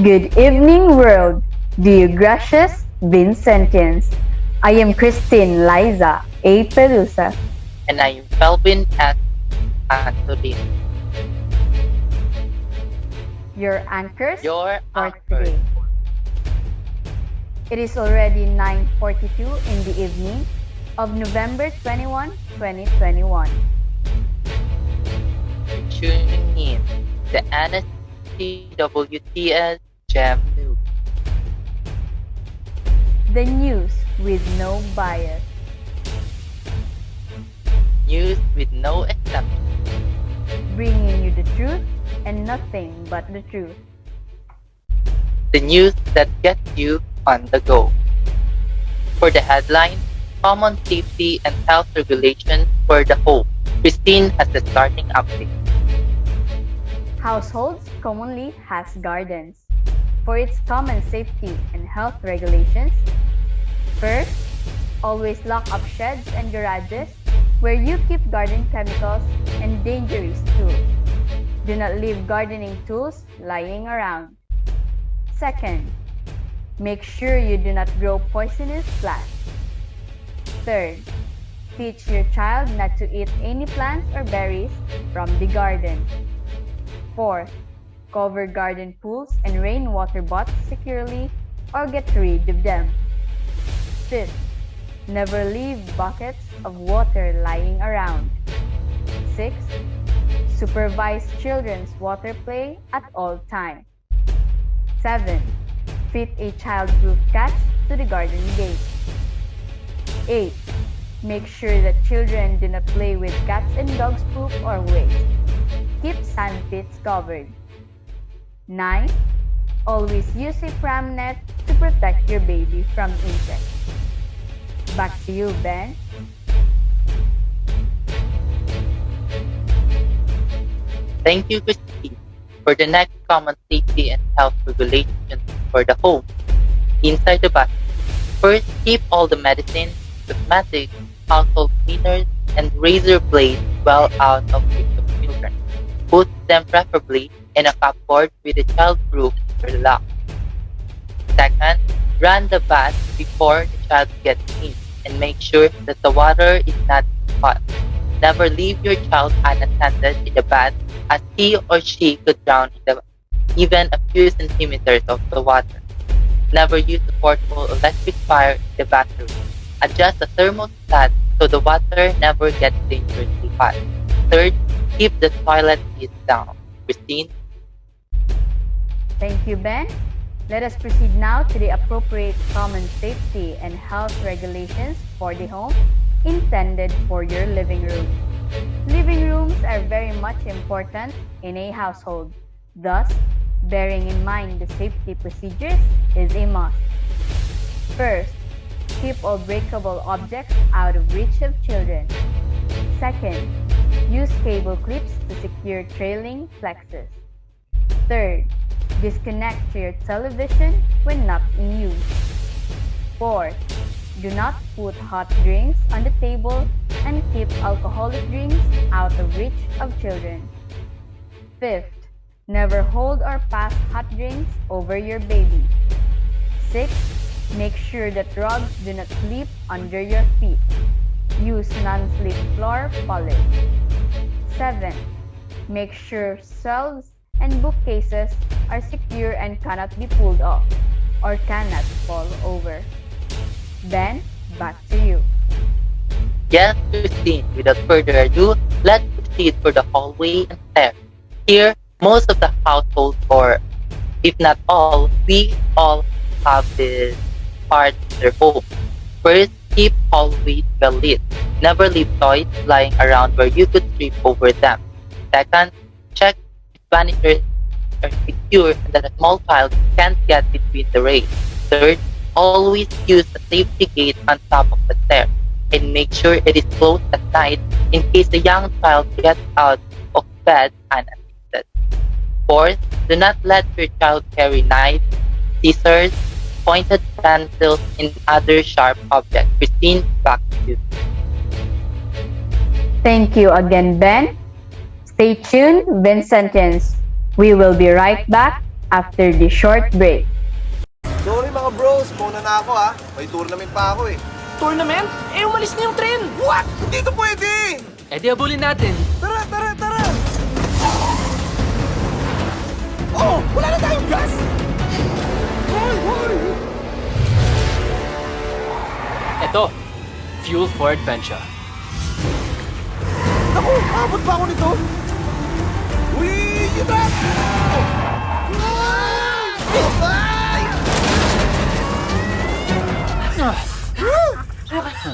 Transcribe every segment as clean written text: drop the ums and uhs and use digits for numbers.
Good evening, world. Do you gracious Vincentians? I am Christine Liza A. Pelusa, And I'm Kelvin S. Antolin, your anchors your for anchor. today. It is already 9:42 in the evening of November 21, 2021. You're tuning in the NSCWTS Gem News. The news with no bias. News with no exception. Bringing you the truth and nothing but the truth. The news that gets you on the go. For the headline, Common Safety and Health Regulations for the Home. Christine has the starting update. Households commonly has gardens. For its common safety and health regulations, first, always lock up sheds and garages where you keep garden chemicals and dangerous tools. Do not leave gardening tools lying around. Second, make sure you do not grow poisonous plants. Third, teach your child not to eat any plants or berries from the garden. Fourth, cover garden pools and rainwater bots securely or get rid of them. Fifth, never leave buckets of water lying around. Sixth, supervise children's water play at all times. 7. Fit a child-proof catch to the garden gate. 8. Make sure that children do not play with cats and dogs' poop or waste. Keep sandpits covered. 9. Always use a pram net to protect your baby from insects. Back to you, Ben. Thank you, Christine. For the next common safety and health regulations for the home, inside the bathroom. First, keep all the medicines, cosmetics, household cleaners, and razor blades well out of reach of children. Put them preferably in a cupboard with a childproof or lock. Second, run the bath before the child gets in and make sure that the water is not too hot. Never leave your child unattended in the bath as he or she could drown in even a few centimeters of the water. Never use a portable electric fire in the bathroom. Adjust the thermostat so the water never gets dangerously hot. Third, keep the toilet seat down. Christine? Thank you, Ben. Let us proceed now to the appropriate common safety and health regulations for the home intended for your living room. Living rooms are very much important in a household. Thus, bearing in mind the safety procedures is a must. First, keep all breakable objects out of reach of children. Second, use cable clips to secure trailing flexes. Third, disconnect your television when not in use. Fourth, do not put hot drinks on the table and keep alcoholic drinks out of reach of children. Fifth, never hold or pass hot drinks over your baby. Sixth, make sure that rugs do not slip under your feet. Use non-slip floor polish. 7. Make sure shelves and bookcases are secure and cannot be pulled off or cannot fall over. Ben, back to you. Yes, Christine, without further ado, let's proceed for the hallway and stairs. Here, most of the households, or if not all, we all have this part of their home. First, keep hallways well lit. Never leave toys lying around where you could trip over them. Second, check if banisters are secure and that a small child can't get between the rails. Third, always use a safety gate on top of the stairs and make sure it is closed at night in case the young child gets out of bed unassisted. Fourth, do not let your child carry knives, scissors, pointed pencils, and other sharp objects. Christine, back to you. Thank you again, Ben. Stay tuned, Vincentians. We will be right back after the short break. Sorry mga bros, muna na ako ha. May tournament pa ako eh. Tournament? Eh, umalis na yung train! What? Hindi to pwede! Eh, di abulin natin. Tara, tara, tara! Oh, wala na tayong gas! Hoy, hoy! Eto, fuel for adventure. Naku, abot pa ako nito? Uy, yun na! Ay!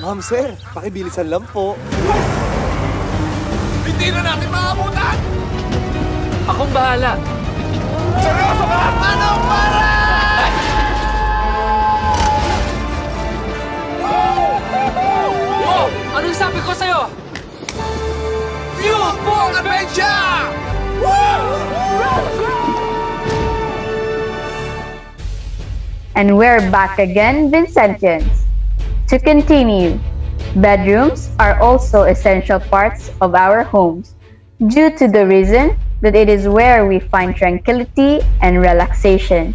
Ma'am, sir, pakibilisan lang po. Hindi na natin maabutan! Akong bahala. Seryoso ka? Ano, para? Oh! Ano yung sabi ko sa'yo? Fuel for adventure! And we're back again, Vincentians. To continue, bedrooms are also essential parts of our homes due to the reason that it is where we find tranquility and relaxation.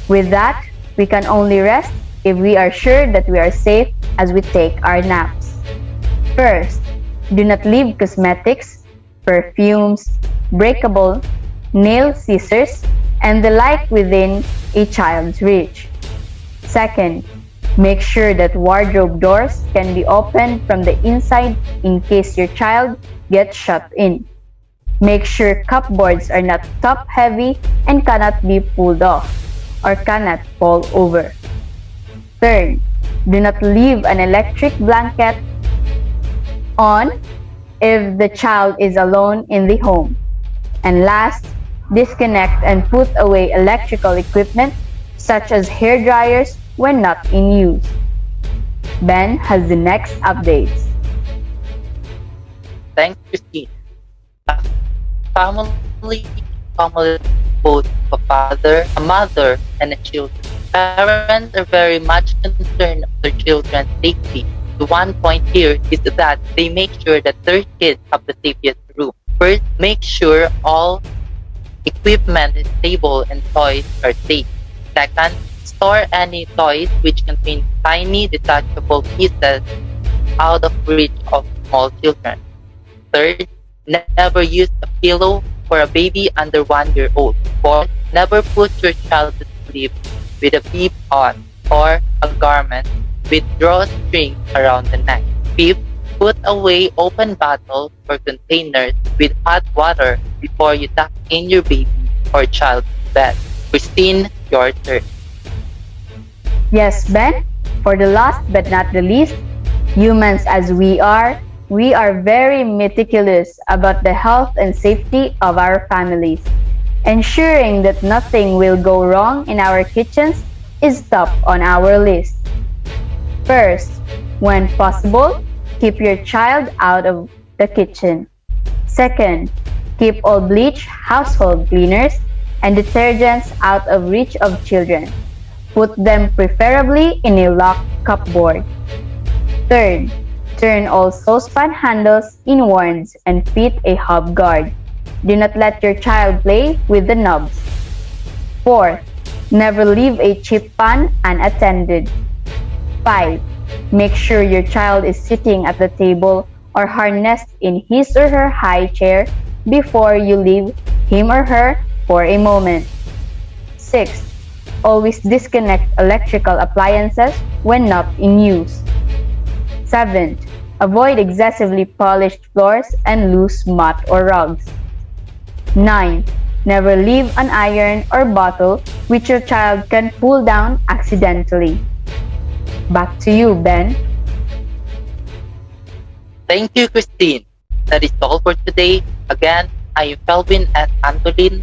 With that, we can only rest if we are sure that we are safe as we take our naps. First, do not leave cosmetics, perfumes, breakable, nail scissors, and the like within a child's reach. Second, make sure that wardrobe doors can be opened from the inside in case your child gets shut in. Make sure cupboards are not top-heavy and cannot be pulled off or cannot fall over. Third, do not leave an electric blanket on if the child is alone in the home. And last, disconnect and put away electrical equipment such as hair dryers when not in use. Ben has the next updates. Thanks, Christine. Family both a father, a mother, and a children. Parents are very much concerned of their children's safety. The one point here is that they make sure that their kids have the safest room. First, make sure all equipment is stable and toys are safe. Second, store any toys which contain tiny detachable pieces out of reach of small children. Third, never use a pillow for a baby under 1 year old. Fourth, never put your child to sleep with a bib on or a garment with drawstring around the neck. Fifth, put away open bottles or containers with hot water before you tuck in your baby or child's bed. Christine, your turn. Yes, Ben, for the last but not the least, humans as we are very meticulous about the health and safety of our families. Ensuring that nothing will go wrong in our kitchens is top on our list. First, when possible, keep your child out of the kitchen. Second, keep all bleach, household cleaners, and detergents out of reach of children. Put them preferably in a locked cupboard. Third, turn all saucepan handles inwards and fit a hub guard. Do not let your child play with the knobs. Fourth, never leave a chip pan unattended. 5. Make sure your child is sitting at the table or harnessed in his or her high chair before you leave him or her for a moment. 6. Always disconnect electrical appliances when not in use. 7. Avoid excessively polished floors and loose mat or rugs. 9. Never leave an iron or bottle which your child can pull down accidentally. Back to you, Ben. Thank you, Christine. That is all for today. Again, I am Kelvin and Antolin.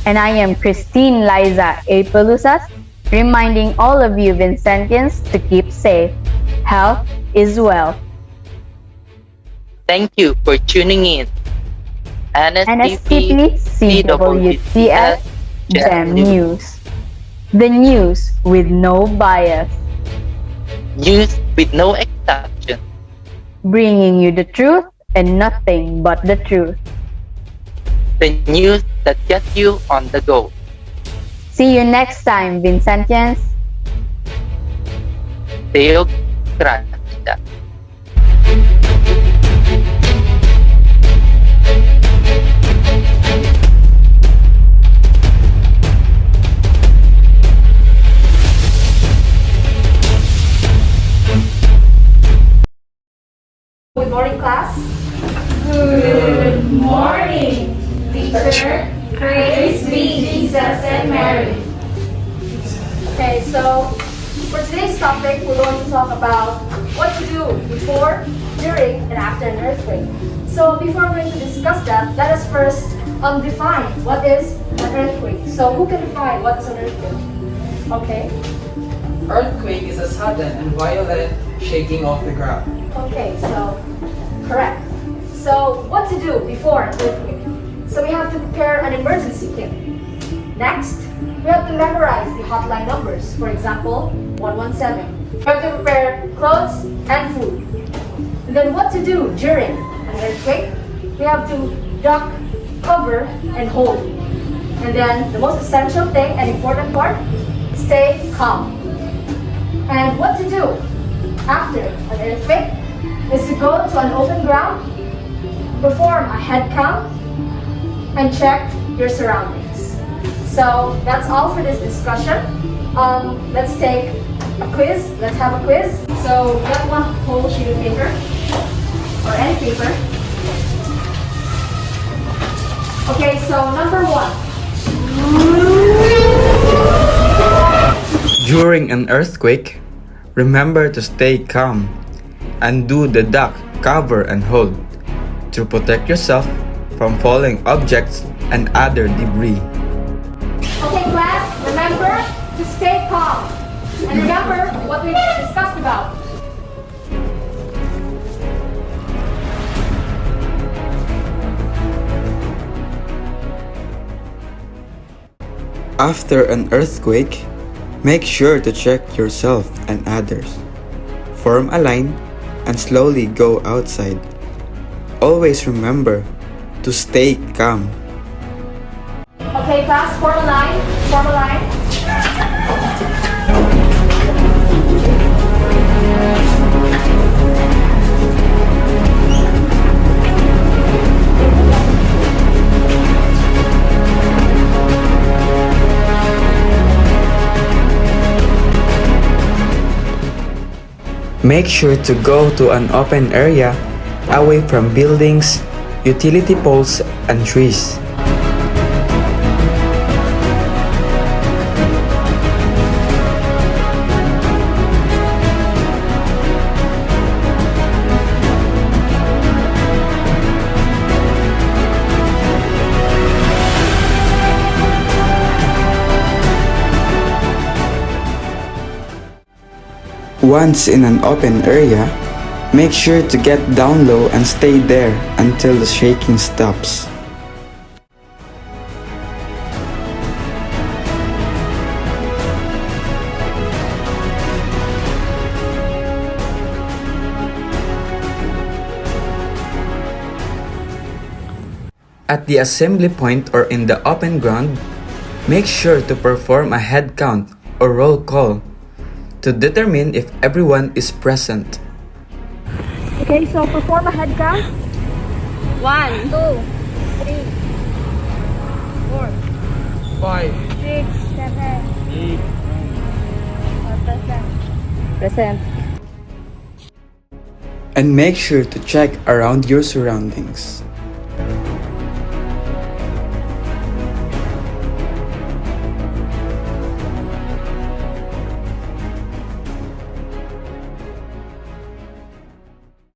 And I am Christine Liza A. Pelusas, reminding all of you Vincentians to keep safe. Health is wealth. Thank you for tuning in. NSTP CWTS Gem News. The news with no bias. News with no exception. Bringing you the truth and nothing but the truth. The news that gets you on the go. See you next time, Vincentians. Teokrasya. Good morning, class. Good morning, teacher. Praise be Jesus and Mary. Okay, so for today's topic, we're going to talk about what to do before, during, and after an earthquake. So before we're going to discuss that, let us first define what is an earthquake. So who can define what is an earthquake? Okay. Earthquake is a sudden and violent shaking of the ground. Okay, so correct. So what to do before an earthquake? So we have to prepare an emergency kit. Next, we have to memorize the hotline numbers. For example, 117. We have to prepare clothes and food. And then what to do during an earthquake? We have to duck, cover, and hold. And then the most essential thing and important part, stay calm. And what to do after an earthquake is to go to an open ground, perform a head count, and check your surroundings. So that's all for this discussion. Let's take a quiz. Let's have a quiz. So get one whole sheet of paper or any paper. Okay, so number 1. During an earthquake, remember to stay calm and do the duck, cover, and hold to protect yourself from falling objects and other debris. Okay, class, remember to stay calm. And remember what we discussed about. After an earthquake, make sure to check yourself and others. Form a line and slowly go outside. Always remember to stay calm. Okay, class, form a line. Form a line. Make sure to go to an open area away from buildings, utility poles, and trees. Once in an open area, make sure to get down low and stay there until the shaking stops. At the assembly point or in the open ground, make sure to perform a head count or roll call to determine if everyone is present. Okay, so perform a head count. 1, 2, 3, 4, 5, 6, 7, 8, 9. Present. And make sure to check around your surroundings.